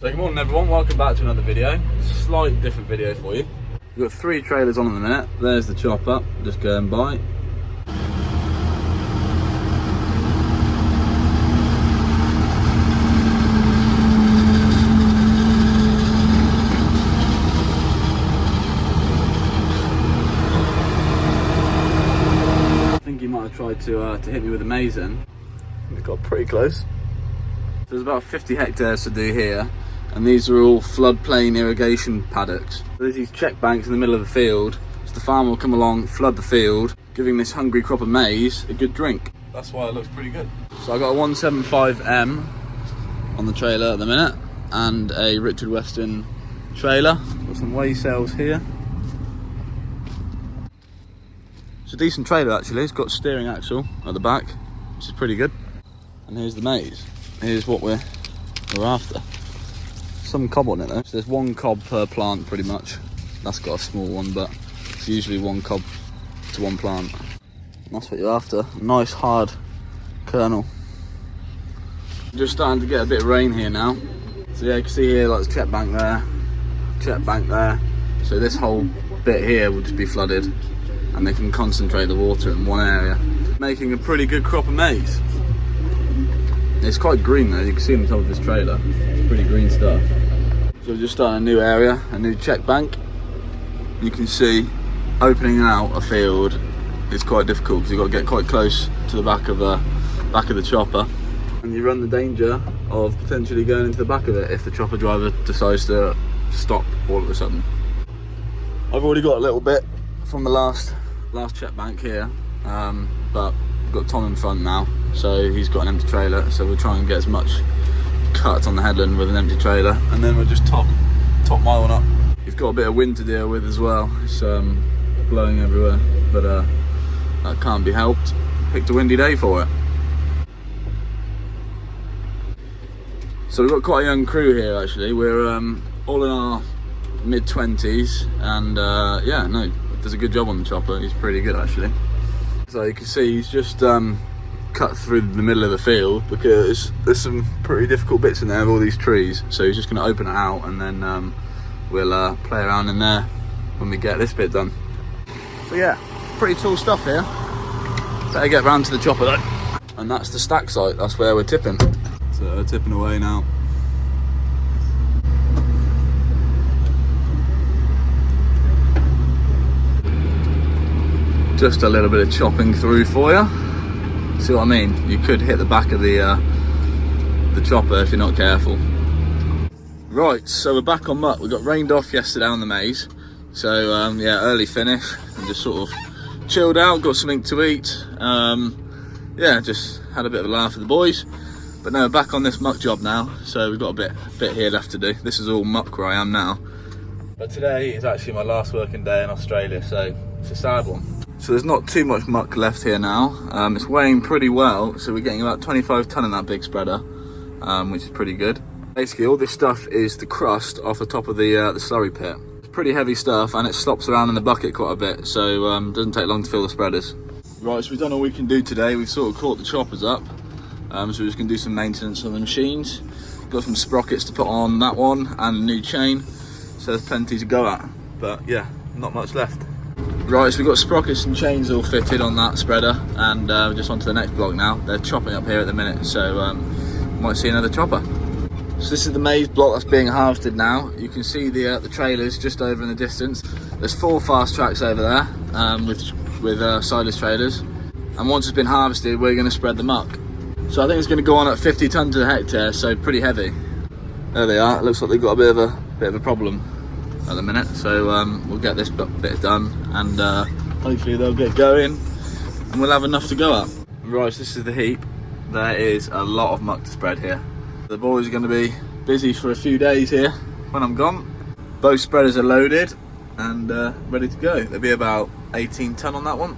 So good morning everyone, welcome back to another video. Slight different video for you. We've got 3 trailers on in a minute. There's the chopper, just going by. I think he might have tried to hit me with a Maize in. We got pretty close. So there's about 50 hectares to do here. And these are all floodplain irrigation paddocks. There's these check banks in the middle of the field, so the farmer will come along, flood the field, giving this hungry crop of maize a good drink. That's why it looks pretty good. So I got a 175M on the trailer at the minute, and a Richard Weston trailer. Got some weigh cells here. It's a decent trailer actually. It's got a steering axle at the back, which is pretty good. And here's the maize. Here's what we're after. Some cob on it though, so there's 1 cob per plant pretty much. That's got a small one, but it's usually 1 cob to 1 plant. And that's what you're after, a nice hard kernel. Just starting to get a bit of rain here now. So yeah, you can see here like there's check bank there. So this whole bit here will just be flooded and they can concentrate the water in one area, making a pretty good crop of maize. It's quite green though, you can see on the top of this trailer. It's pretty green stuff. So we're just starting a new area, a new check bank. You can see opening out a field is quite difficult because you've got to get quite close to the back of the chopper. And you run the danger of potentially going into the back of it if the chopper driver decides to stop all of a sudden. I've already got a little bit from the last check bank here, but I've got Tom in front now, so he's got an empty trailer, so we'll try and get as much cut on the headland with an empty trailer, and then we'll just top my one up. You've got a bit of wind to deal with as well. It's blowing everywhere, but that can't be helped. Picked a windy day for it. So we've got quite a young crew here actually. We're all in our mid-20s, and yeah, no, does a good job on the chopper. He's pretty good actually. So you can see he's just cut through the middle of the field because there's some pretty difficult bits in there with all these trees. So he's just going to open it out, and then we'll play around in there when we get this bit done. So yeah, pretty tall stuff here. Better get round to the chopper though. And that's the stack site, that's where we're tipping. So we're tipping away now. Just a little bit of chopping through for you. See what I mean? You could hit the back of the chopper if you're not careful. Right, so we're back on Muck. We got rained off yesterday on the maize. So yeah, early finish and just sort of chilled out, got something to eat. Yeah, just had a bit of a laugh with the boys. But no, back on this Muck job now. So we've got a bit here left to do. This is all Muck where I am now. But today is actually my last working day in Australia, so it's a sad one. So there's not too much muck left here now. It's weighing pretty well, so we're getting about 25 tonne in that big spreader, which is pretty good. Basically all this stuff is the crust off the top of the slurry pit. It's pretty heavy stuff and it slops around in the bucket quite a bit, so it doesn't take long to fill the spreaders. Right, so we've done all we can do today. We've sort of caught the choppers up, so we're just going to do some maintenance on the machines. Got some sprockets to put on that one and a new chain, so there's plenty to go at, but yeah, not much left. Right, so we've got sprockets and chains all fitted on that spreader, and we're just onto the next block now. They're chopping up here at the minute, so might see another chopper. So this is the maize block that's being harvested now. You can see the trailers just over in the distance. There's 4 fast tracks over there with silage trailers, and once it's been harvested, we're going to spread the muck. So I think it's going to go on at 50 tonnes a hectare, so pretty heavy. There they are. It looks like they've got a bit of a problem at the minute, so we'll get this bit done, and hopefully they'll get going and we'll have enough to go up. Right, so this is the heap. There is a lot of muck to spread here. The boys are going to be busy for a few days here when I'm gone. Both spreaders are loaded and ready to go. There'll be about 18 tonne on that one.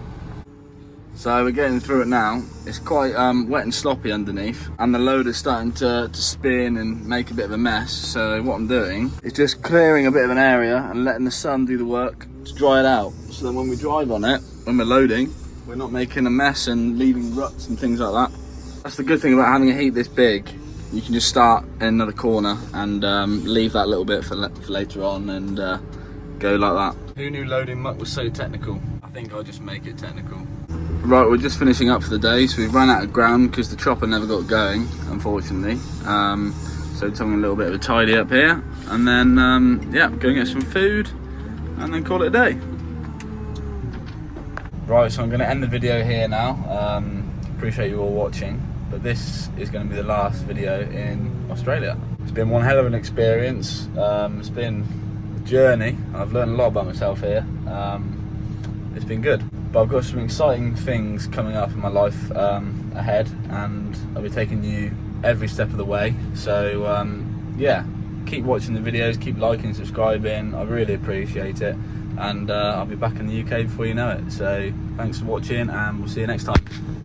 So we're getting through it now. It's quite wet and sloppy underneath, and the loader's starting to spin and make a bit of a mess. So what I'm doing is just clearing a bit of an area and letting the sun do the work to dry it out. So then when we drive on it, when we're loading, we're not making a mess and leaving ruts and things like that. That's the good thing about having a heap this big. you can just start in another corner and leave that little bit for later on and go like that. Who knew loading muck was so technical? I think I'll just make it technical. Right, we're just finishing up for the day, so we've run out of ground because the chopper never got going, unfortunately. So taking a little bit of a tidy up here, and then yeah, go and get some food, and then call it a day. Right, so I'm going to end the video here now. Appreciate you all watching, but this is going to be the last video in Australia. It's been one hell of an experience. It's been a journey. I've learned a lot about myself here. It's been good. But I've got some exciting things coming up in my life ahead, and I'll be taking you every step of the way. So yeah, keep watching the videos, keep liking, subscribing. I really appreciate it, and I'll be back in the UK before you know it. So thanks for watching, and we'll see you next time.